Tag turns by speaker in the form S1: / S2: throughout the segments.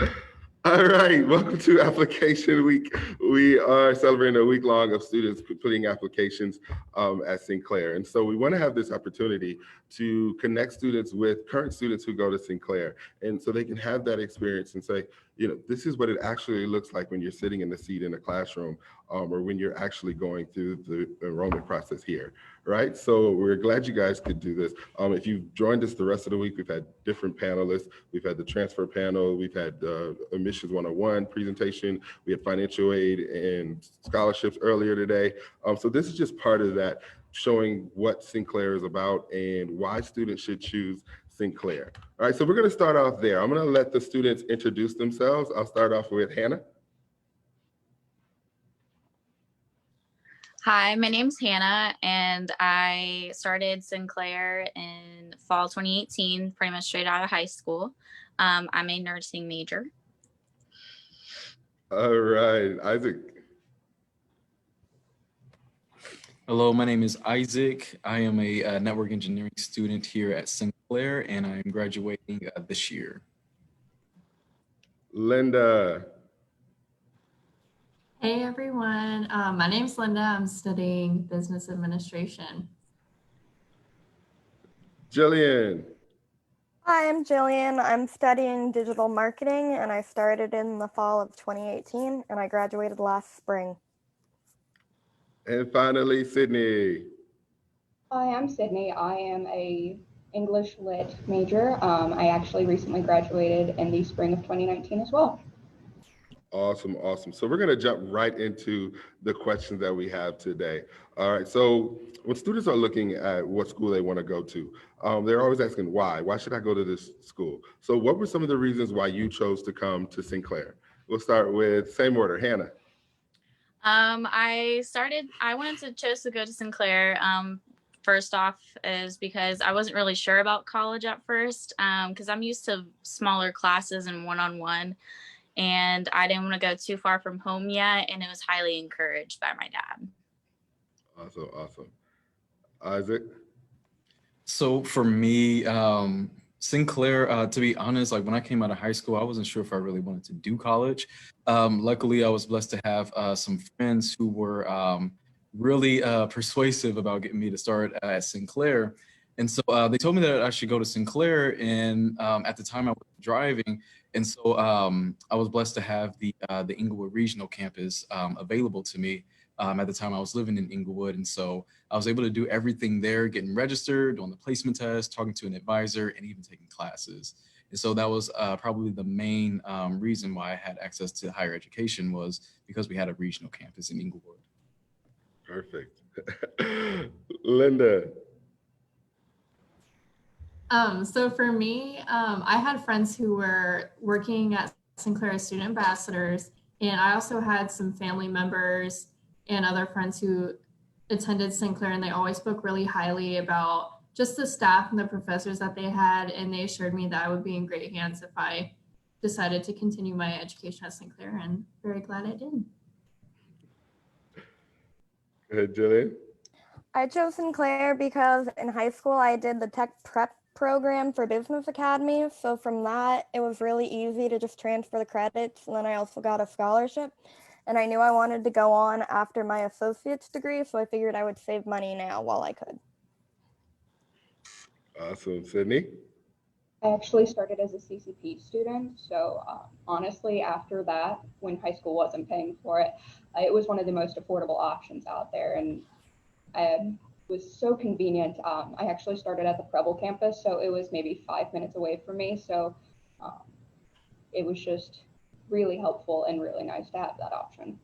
S1: All right, welcome to Application Week. We are celebrating a week long of students putting applications at Sinclair. And so we want to have this opportunity to connect students with current students who go to Sinclair. And so they can have that experience and say, this is what it actually looks like when you're sitting in the seat in a classroom or when you're actually going through the enrollment process here, right? So we're glad you guys could do this. If you've joined us the rest of the week, we've had different panelists. We've had the transfer panel. We've had admissions 101 presentation. We had financial aid and scholarships earlier today. So this is just part of that, showing what Sinclair is about and why students should choose Sinclair. All right, so we're going to start off there. I'm going to let the students introduce themselves. I'll start off with Hannah.
S2: Hi, my name's Hannah, and I started Sinclair in fall 2018, pretty much straight out of high school. I'm a nursing major.
S1: All right, Isaac.
S3: Hello, my name is Isaac. I am a network engineering student here at Sinclair, and I'm graduating this year.
S1: Linda.
S4: Hey everyone, my name's Linda. I'm studying business administration.
S1: Jillian.
S5: Hi, I'm Jillian. I'm studying digital marketing and I started in the fall of 2018 and I graduated last spring.
S1: And finally, Sydney.
S6: Hi, I'm Sydney. I am a English Lit major. I actually recently graduated in the spring of 2019 as well.
S1: Awesome, awesome. So we're going to jump right into the questions that we have today. All right, so when students are looking at what school they want to go to, they're always asking why. Why should I go to this school? So what were some of the reasons why you chose to come to Sinclair? We'll start with same order, Hannah.
S2: I chose to go to Sinclair. First off is because I wasn't really sure about college at first, because I'm used to smaller classes and one-on-one. And I didn't want to go too far from home yet, and it was highly encouraged by my dad.
S1: Awesome, awesome. Isaac?
S3: So for me, Sinclair, to be honest, like when I came out of high school, I wasn't sure if I really wanted to do college. Luckily, I was blessed to have some friends who were really persuasive about getting me to start at Sinclair. And so they told me that I should go to Sinclair, and at the time I was driving. And so I was blessed to have the Inglewood Regional Campus available to me. At the time I was living in Inglewood. And so I was able to do everything there, getting registered, doing the placement test, talking to an advisor, and even taking classes. And so that was probably the main reason why I had access to higher education, was because we had a regional campus in Inglewood.
S1: Perfect. Linda.
S4: So for me, I had friends who were working at Sinclair as student ambassadors, and I also had some family members and other friends who attended Sinclair, and they always spoke really highly about just the staff and the professors that they had, and they assured me that I would be in great hands if I decided to continue my education at Sinclair, and very glad I did.
S1: Go ahead, Jillian.
S5: I chose Sinclair because in high school I did the tech prep program for business academies. So from that, it was really easy to just transfer the credits. And then I also got a scholarship. And I knew I wanted to go on after my associate's degree, so I figured I would save money now while I could.
S1: Awesome. Sydney?
S6: I actually started as a CCP student. So honestly, after that, when high school wasn't paying for it, it was one of the most affordable options out there. And it was so convenient. I actually started at the Preble campus, so it was maybe 5 minutes away from me. So it was just really helpful and really nice to have that option.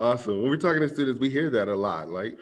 S1: Awesome. When we're talking to students, we hear that a lot. Like,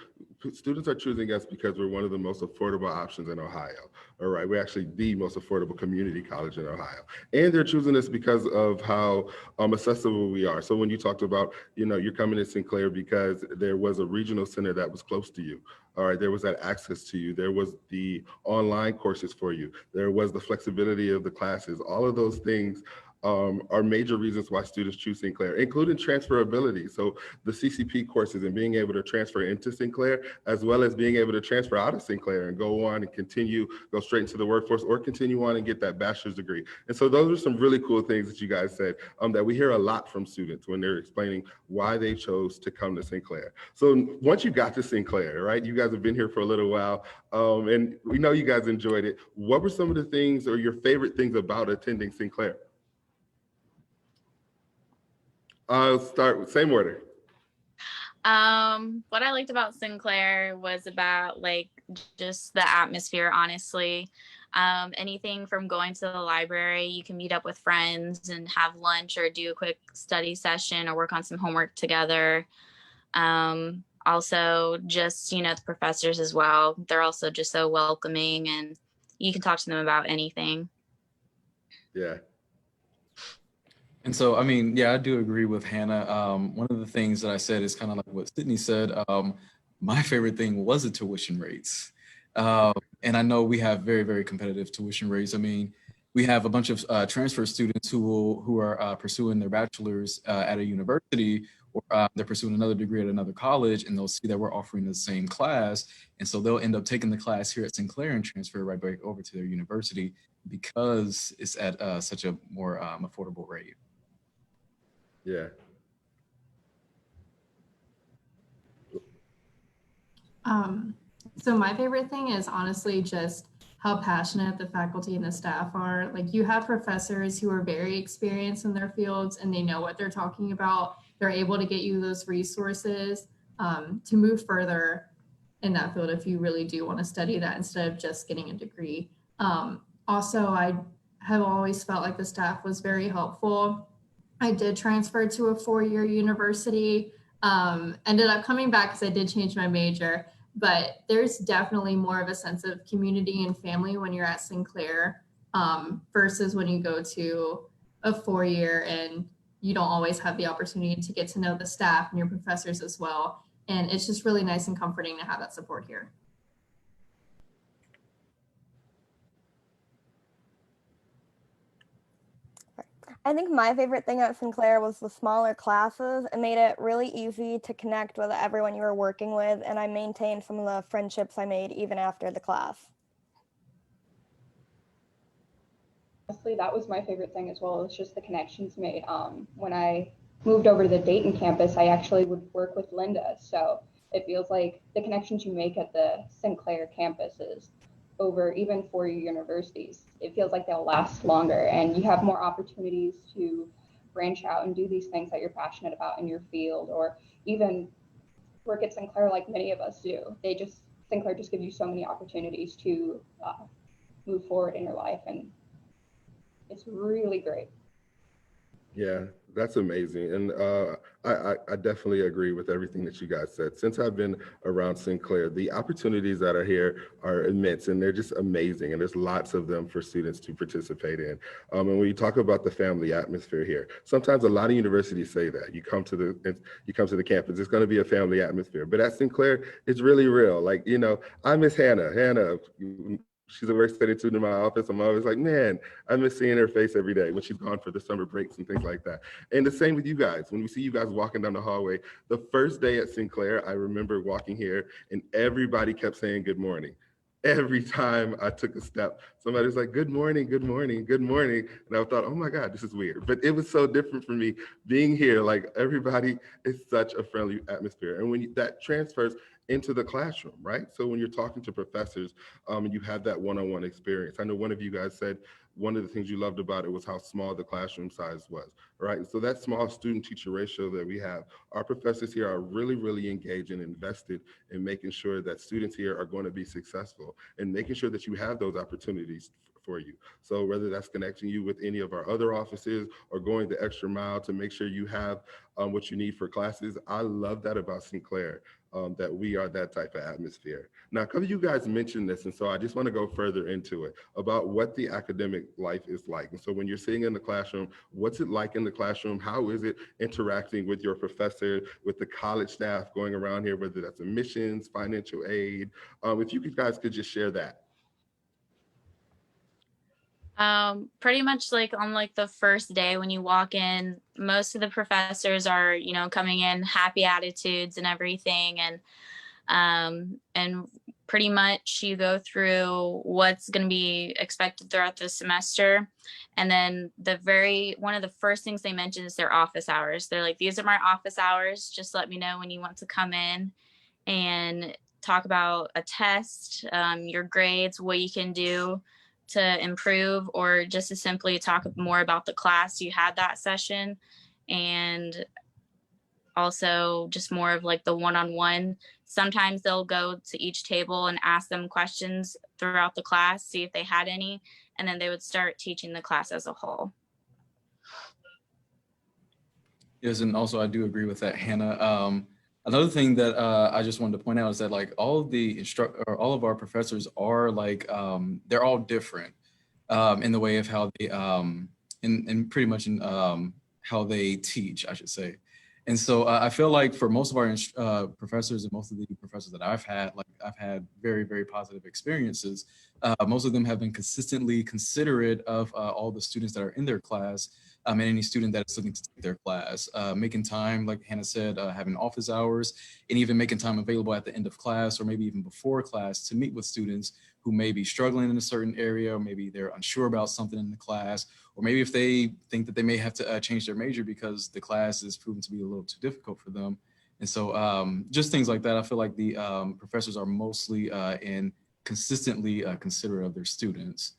S1: students are choosing us because we're one of the most affordable options in Ohio. All right, we're actually the most affordable community college in Ohio. And they're choosing us because of how accessible we are. So when you talked about, you're coming to Sinclair because there was a regional center that was close to you. All right, there was that access to you. There was the online courses for you. There was the flexibility of the classes. All of those things are major reasons why students choose Sinclair, including transferability. So the CCP courses and being able to transfer into Sinclair, as well as being able to transfer out of Sinclair and go on and continue, go straight into the workforce or continue on and get that bachelor's degree. And so those are some really cool things that you guys said that we hear a lot from students when they're explaining why they chose to come to Sinclair. So once you got to Sinclair, right, you guys have been here for a little while, and we know you guys enjoyed it. What were some of the things or your favorite things about attending Sinclair? I'll start with same order.
S2: What I liked about Sinclair was about like just the atmosphere, honestly. Anything from going to the library, you can meet up with friends and have lunch or do a quick study session or work on some homework together. Also just, the professors as well. They're also just so welcoming and you can talk to them about anything.
S1: Yeah.
S3: And so, I mean, yeah, I do agree with Hannah. One of the things that I said is kind of like what Sydney said. My favorite thing was the tuition rates. And I know we have very, very competitive tuition rates. I mean, we have a bunch of transfer students who are pursuing their bachelor's at a university, or they're pursuing another degree at another college, and they'll see that we're offering the same class. And so they'll end up taking the class here at Sinclair and transfer right back over to their university because it's at such a more affordable rate.
S1: Yeah.
S4: So my favorite thing is honestly just how passionate the faculty and the staff are. Like you have professors who are very experienced in their fields and they know what they're talking about. They're able to get you those resources to move further in that field if you really do want to study that instead of just getting a degree. Also, I have always felt like the staff was very helpful. I did transfer to a 4-year university, ended up coming back because I did change my major, but there's definitely more of a sense of community and family when you're at Sinclair versus when you go to a 4-year and you don't always have the opportunity to get to know the staff and your professors as well. And it's just really nice and comforting to have that support here.
S5: I think my favorite thing at Sinclair was the smaller classes. It made it really easy to connect with everyone you were working with, and I maintained some of the friendships I made even after the class.
S6: Honestly, that was my favorite thing as well. It's just the connections made. When I moved over to the Dayton campus, I actually would work with Linda. So it feels like the connections you make at the Sinclair campuses over even 4-year universities, it feels like they'll last longer and you have more opportunities to branch out and do these things that you're passionate about in your field, or even work at Sinclair like many of us do. Sinclair just gives you so many opportunities to move forward in your life, and it's really great.
S1: Yeah, that's amazing. And I definitely agree with everything that you guys said. Since I've been around Sinclair, the opportunities that are here are immense and they're just amazing. And there's lots of them for students to participate in. And when you talk about the family atmosphere here, sometimes a lot of universities say that you come to the campus, it's going to be a family atmosphere. But at Sinclair, it's really real. Like, I miss Hannah. She's a very steady student in my office. I'm always like, man, I miss seeing her face every day when she's gone for the summer breaks and things like that. And the same with you guys. When we see you guys walking down the hallway, the first day at Sinclair, I remember walking here and everybody kept saying good morning. Every time I took a step, somebody was like, good morning, good morning, good morning. And I thought, oh my God, this is weird. But it was so different for me being here. Like everybody is such a friendly atmosphere. And when that transfers into the classroom, right? So when you're talking to professors and you have that one-on-one experience, I know one of you guys said one of the things you loved about it was how small the classroom size was, right? And so that small student-teacher ratio that we have, our professors here are really, really engaged and invested in making sure that students here are going to be successful and making sure that you have those opportunities for you. So whether that's connecting you with any of our other offices or going the extra mile to make sure you have what you need for classes, I love that about Sinclair. That we are that type of atmosphere. Now, a couple of you guys mentioned this, and so I just want to go further into it about what the academic life is like. And so when you're sitting in the classroom, what's it like in the classroom? How is it interacting with your professor, with the college staff going around here, whether that's admissions, financial aid? If you guys could just share that.
S2: Pretty much like on like the first day when you walk in, most of the professors are, you know, coming in happy attitudes and everything. And pretty much you go through what's going to be expected throughout the semester. And then one of the first things they mention is their office hours. They're like, these are my office hours. Just let me know when you want to come in and talk about a test, your grades, what you can do to improve, or just to simply talk more about the class you had that session. And also just more of like the one-on-one. Sometimes they'll go to each table and ask them questions throughout the class, see if they had any, and then they would start teaching the class as a whole.
S3: Yes, and also I do agree with that, Hannah. Another thing that I just wanted to point out is that like all of our professors are like they're all different in the way of how they in pretty much in how they teach, I should say. And so I feel like for most of our professors and most of the professors that I've had very, very positive experiences. Most of them have been consistently considerate of all the students that are in their class. And any student that is looking to take their class, making time, like Hannah said, having office hours, and even making time available at the end of class or maybe even before class to meet with students who may be struggling in a certain area, or maybe they're unsure about something in the class, or maybe if they think that they may have to change their major because the class is proven to be a little too difficult for them. And so just things like that, I feel like the professors are mostly in consistently considerate of their students.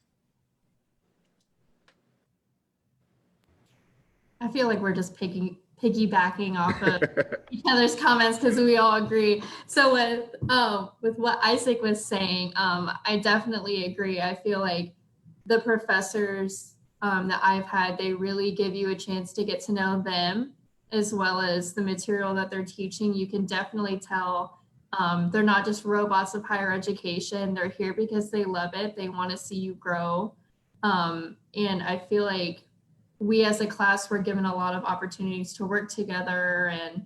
S4: I feel like we're just piggybacking off of each other's comments because we all agree. So with what Isaac was saying, I definitely agree. I feel like the professors that I've had, they really give you a chance to get to know them as well as the material that they're teaching. You can definitely tell they're not just robots of higher education. They're here because they love it. They want to see you grow. And I feel like we as a class were given a lot of opportunities to work together and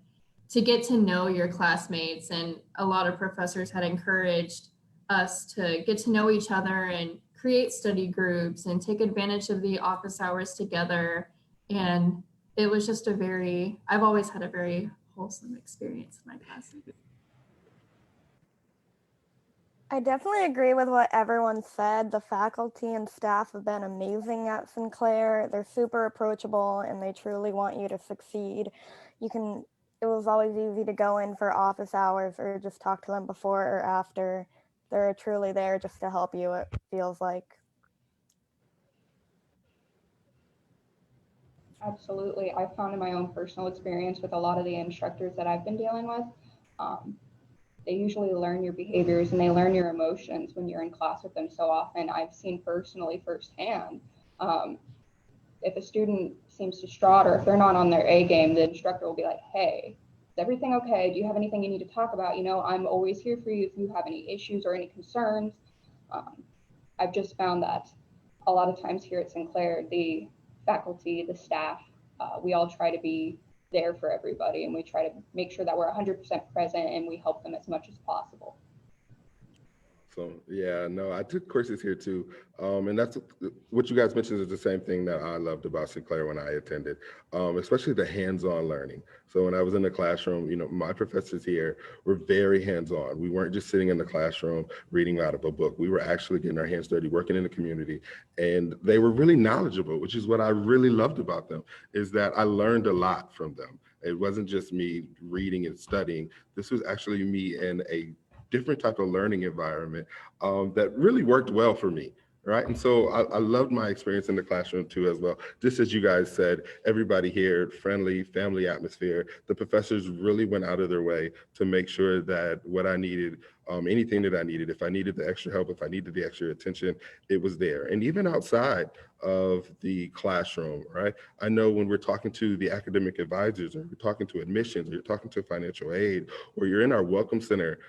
S4: to get to know your classmates. And a lot of professors had encouraged us to get to know each other and create study groups and take advantage of the office hours together. And it was just I've always had a very wholesome experience in my classes.
S5: I definitely agree with what everyone said. The faculty and staff have been amazing at Sinclair. They're super approachable and they truly want you to succeed. It was always easy to go in for office hours or just talk to them before or after. They're truly there just to help you, it feels like.
S6: Absolutely. I found in my own personal experience with a lot of the instructors that I've been dealing with, they usually learn your behaviors and they learn your emotions when you're in class with them so often. I've seen personally firsthand, if a student seems distraught or if they're not on their A game, the instructor will be like, hey, is everything okay? Do you have anything you need to talk about? You know, I'm always here for you if you have any issues or any concerns. I've just found that a lot of times here at Sinclair, the faculty, the staff, we all try to be there for everybody and we try to make sure that we're 100% present and we help them as much as possible.
S1: So yeah, no, I took courses here too. And that's what you guys mentioned is the same thing that I loved about Sinclair when I attended, especially the hands-on learning. So when I was in the classroom, you know, my professors here were very hands-on. We weren't just sitting in the classroom reading out of a book. We were actually getting our hands dirty, working in the community. And they were really knowledgeable, which is what I really loved about them, is that I learned a lot from them. It wasn't just me reading and studying. This was actually me in a different type of learning environment that really worked well for me, right? And so I loved my experience in the classroom too as well. Just as you guys said, everybody here, friendly, family atmosphere. The professors really went out of their way to make sure that what I needed, anything that I needed, if I needed the extra help, if I needed the extra attention, it was there. And even outside of the classroom, right? I know when we're talking to the academic advisors or we're talking to admissions or you're talking to financial aid or you're in our welcome center,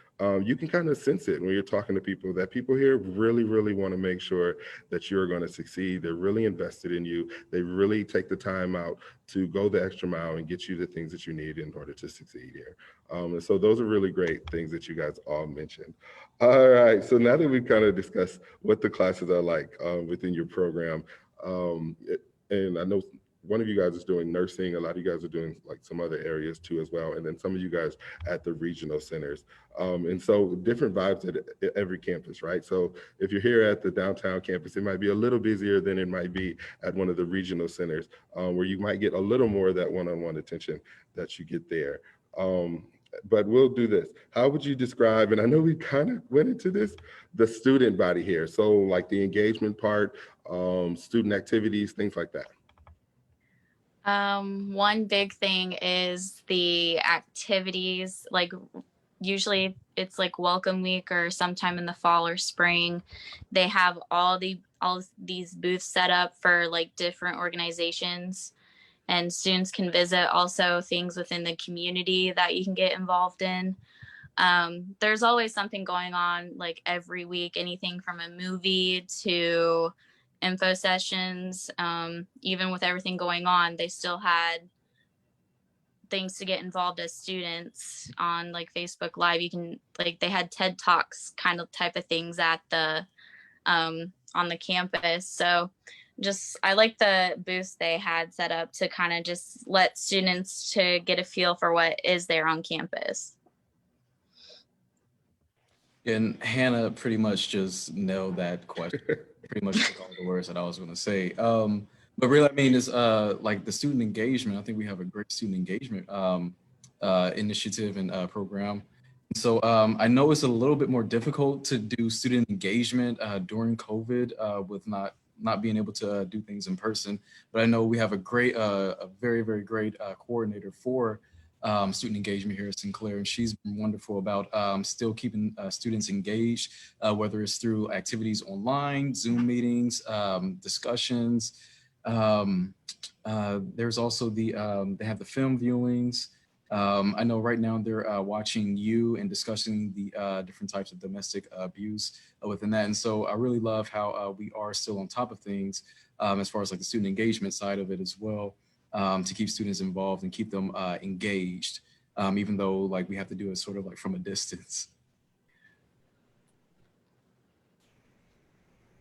S1: you can kind of sense it when you're talking to people that people here really, really want to make sure that you're going to succeed. They're really invested in you. They really take the time out to go the extra mile and get you the things that you need in order to succeed here. And so those are really great things that you guys all mentioned. mentioned. All right, so now that we've kind of discussed what the classes are like within your program, and I know one of you guys is doing nursing, a lot of you guys are doing like some other areas too as well, and then some of you guys at the regional centers. And so different vibes at every campus, right? So if you're here at the downtown campus, it might be a little busier than it might be at one of the regional centers, where you might get a little more of that one-on-one attention that you get there. But we'll do this. How would you describe, and I know we kind of went into this, the student body here. So like the engagement part, student activities, things like that.
S2: One big thing is the activities, like usually it's like welcome week or sometime in the fall or spring. They have all these booths set up for like different organizations, and students can visit also things within the community that you can get involved in. There's always something going on like every week, anything from a movie to info sessions. Even with everything going on, they still had things to get involved as students on like Facebook Live. You can like they had TED Talks kind of type of things at the on the campus. So just I like the booths they had set up to kind of just let students to get a feel for what is there on campus.
S3: And Hannah pretty much just nailed that question. Pretty much took all the words that I was going to say. But really, I mean, is like the student engagement. I think we have a great student engagement initiative and program. So I know it's a little bit more difficult to do student engagement during COVID with not being able to do things in person. But I know we have a great, a very, very great coordinator for student engagement here at Sinclair, and she's been wonderful about still keeping students engaged, whether it's through activities online, Zoom meetings, discussions. There's also they have the film viewings. I know right now they're watching You and discussing the different types of domestic abuse within that. And so I really love how we are still on top of things as far as like the student engagement side of it as well. To keep students involved and keep them engaged, even though like we have to do it sort of like from a distance.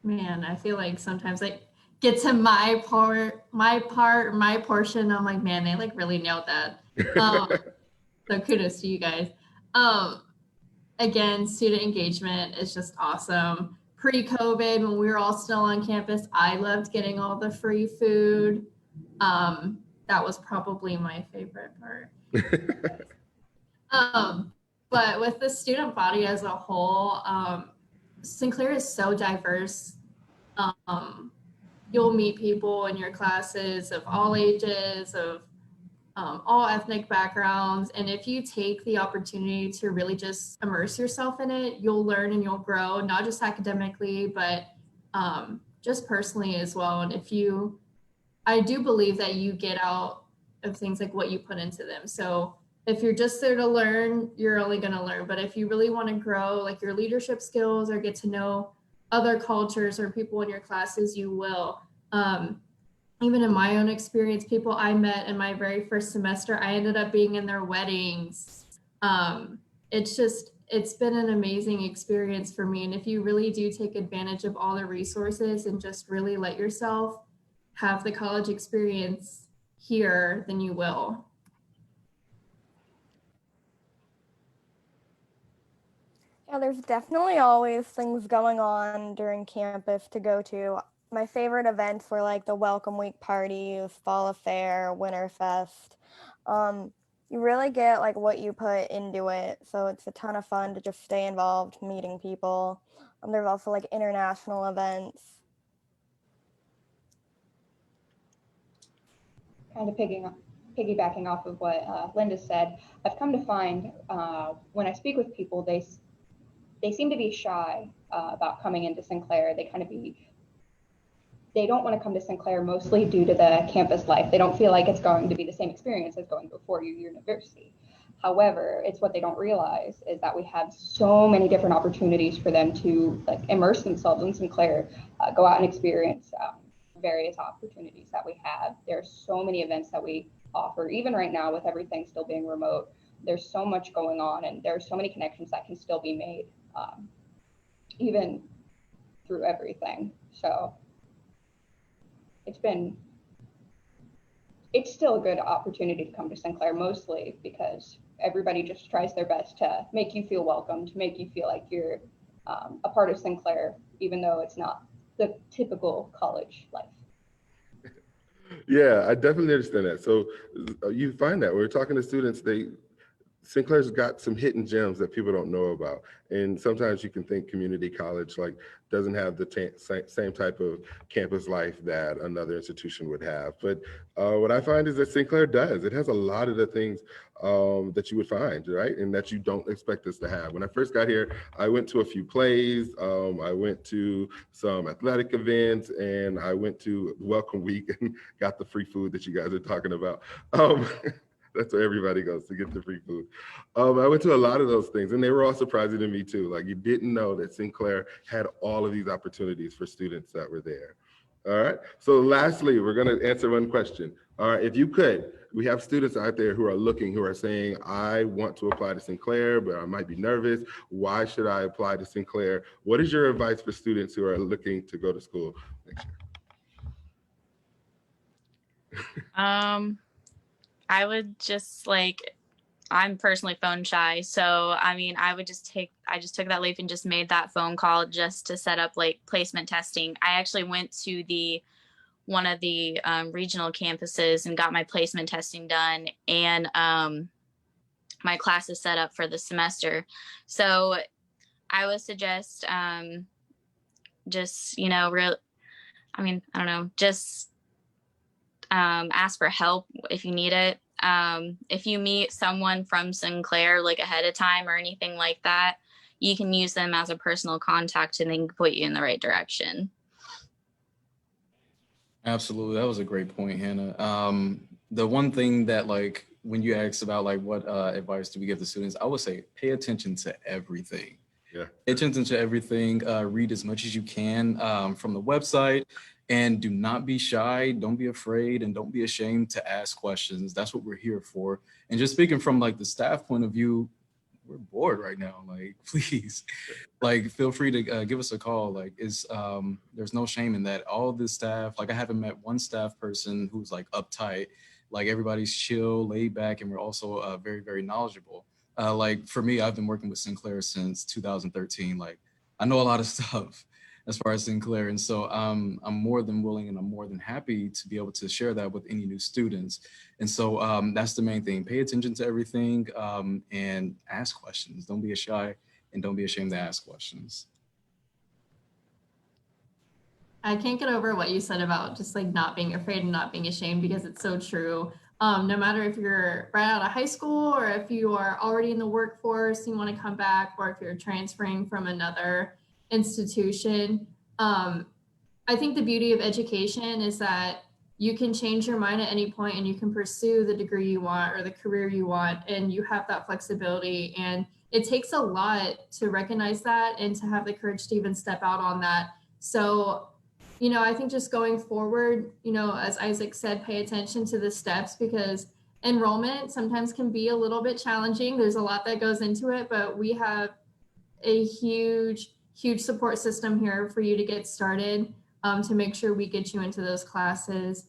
S4: Man, I feel like sometimes I get to my portion. I'm like, man, they like really nailed that. So kudos to you guys. Again, student engagement is just awesome. Pre-COVID, when we were all still on campus, I loved getting all the free food. That was probably my favorite part. But with the student body as a whole, Sinclair is so diverse. You'll meet people in your classes of all ages, of all ethnic backgrounds. And if you take the opportunity to really just immerse yourself in it, you'll learn and you'll grow, not just academically, but just personally as well. And I do believe that you get out of things like what you put into them. So if you're just there to learn, you're only going to learn. But if you really want to grow like your leadership skills or get to know other cultures or people in your classes, you will. Even in my own experience, people I met in my very first semester, I ended up being in their weddings. It's been an amazing experience for me. And if you really do take advantage of all the resources and just really let yourself have the college experience here, then you will.
S5: Yeah, there's definitely always things going on during campus to go to. My favorite events were like the Welcome Week parties, Fall Affair, Winterfest. You really get like what you put into it, so it's a ton of fun to just stay involved, meeting people. There's also like international events.
S6: Kind of piggybacking off of what Linda said, I've come to find when I speak with people, they seem to be shy about coming into Sinclair. They don't want to come to Sinclair mostly due to the campus life. They don't feel like it's going to be the same experience as going to a four-year university. However, it's what they don't realize is that we have so many different opportunities for them to like immerse themselves in Sinclair, go out and experience various opportunities that we have. There's so many events that we offer, even right now with everything still being remote. There's so much going on and there's so many connections that can still be made even through everything. So it's still a good opportunity to come to Sinclair, mostly because everybody just tries their best to make you feel welcome, to make you feel like you're a part of Sinclair, even though it's not the typical college life.
S1: Yeah, I definitely understand that. So you find that when we're talking to students, Sinclair's got some hidden gems that people don't know about. And sometimes you can think community college like doesn't have the same type of campus life that another institution would have. But what I find is that Sinclair does. It has a lot of the things that you would find, right? And that you don't expect us to have. When I first got here, I went to a few plays. I went to some athletic events, and I went to Welcome Week and got the free food that you guys are talking about. That's where everybody goes to get the free food. I went to a lot of those things, and they were all surprising to me too. Like, you didn't know that Sinclair had all of these opportunities for students that were there. All right. So lastly, we're going to answer one question. All right. If you could, we have students out there who are looking, who are saying, I want to apply to Sinclair, but I might be nervous. Why should I apply to Sinclair? What is your advice for students who are looking to go to school next year?
S2: I would just I'm personally phone shy. So, I mean, I just took that leap and just made that phone call just to set up placement testing. I actually went to one of the regional campuses and got my placement testing done, and my class is set up for the semester. So I would suggest just, just ask for help if you need it. If you meet someone from Sinclair ahead of time or anything like that, you can use them as a personal contact and they can put you in the right direction.
S3: Absolutely. That was a great point, Hannah. The one thing that when you asked about what advice do we give to students, I would say pay attention to everything.
S1: Yeah.
S3: Pay attention to everything. Read as much as you can from the website, and do not be shy. Don't be afraid, and don't be ashamed to ask questions. That's what we're here for. And just speaking from the staff point of view, we're bored right now. Please, feel free to give us a call. There's no shame in that. All this staff, I haven't met one staff person who's uptight. Everybody's chill, laid back, and we're also very, very knowledgeable. For me, I've been working with Sinclair since 2013. I know a lot of stuff as far as Sinclair. And so I'm more than willing and I'm more than happy to be able to share that with any new students. And so that's the main thing. Pay attention to everything and ask questions. Don't be shy and don't be ashamed to ask questions.
S4: I can't get over what you said about just not being afraid and not being ashamed, because it's so true. No matter if you're right out of high school or if you are already in the workforce, you want to come back, or if you're transferring from another institution. I think the beauty of education is that you can change your mind at any point and you can pursue the degree you want or the career you want, and you have that flexibility. And it takes a lot to recognize that and to have the courage to even step out on that. So I think just going forward, as Isaac said, pay attention to the steps, because enrollment sometimes can be a little bit challenging. There's a lot that goes into it, but we have a huge support system here for you to get started, to make sure we get you into those classes.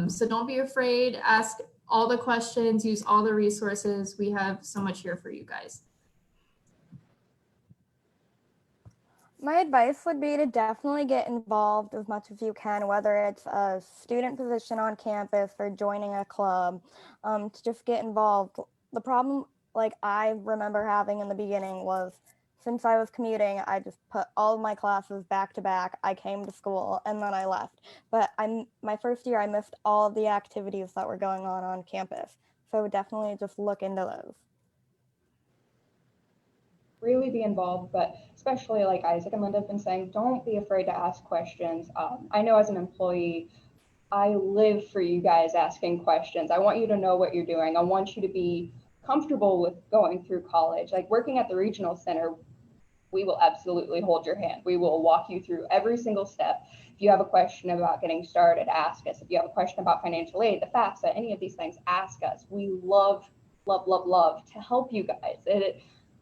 S4: So don't be afraid, ask all the questions, use all the resources. We have so much here for you guys.
S5: My advice would be to definitely get involved as much as you can, whether it's a student position on campus or joining a club, to just get involved. The problem I remember having in the beginning was, since I was commuting, I just put all of my classes back to back. I came to school and then I left. But my first year, I missed all of the activities that were going on campus. So definitely just look into those.
S6: Really be involved, but especially like Isaac and Linda have been saying, don't be afraid to ask questions. I know as an employee, I live for you guys asking questions. I want you to know what you're doing. I want you to be comfortable with going through college. Working at the regional center, we will absolutely hold your hand. We will walk you through every single step. If you have a question about getting started, ask us. If you have a question about financial aid, the FAFSA, any of these things, ask us. We love to help you guys.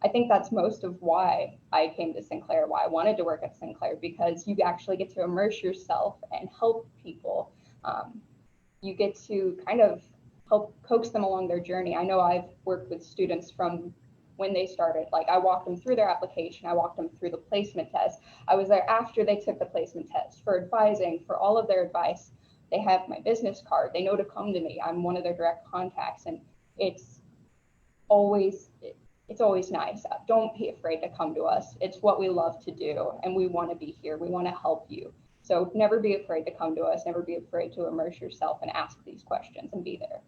S6: I think that's most of why I came to Sinclair, why I wanted to work at Sinclair, because you actually get to immerse yourself and help people. You get to kind of help coax them along their journey. I know I've worked with students from when they started. Like, I walked them through their application, I walked them through the placement test. I was there after they took the placement test for advising, for all of their advice. They have my business card. They know to come to me. I'm one of their direct contacts, and it's always nice. Don't be afraid to come to us. It's what we love to do, and we want to be here. We want to help you. So never be afraid to come to us. Never be afraid to immerse yourself and ask these questions and be there.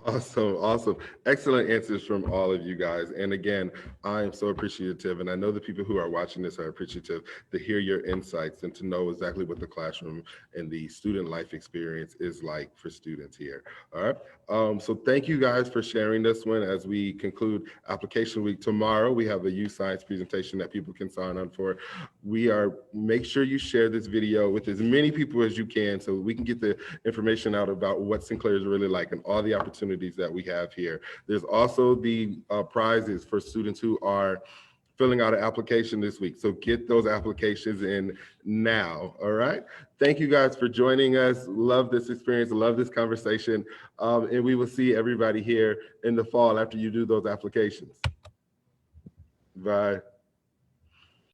S1: Awesome, awesome. Excellent answers from all of you guys. And again, I am so appreciative, and I know the people who are watching this are appreciative to hear your insights and to know exactly what the classroom and the student life experience is like for students here. All right. So thank you guys for sharing this one as we conclude application week. Tomorrow, we have a youth science presentation that people can sign on for. Make sure you share this video with as many people as you can so we can get the information out about what Sinclair is really like and all the opportunities that we have here. There's also the prizes for students who are filling out an application this week. So get those applications in now, all right? Thank you guys for joining us. Love this experience, love this conversation. And we will see everybody here in the fall after you do those applications. Bye.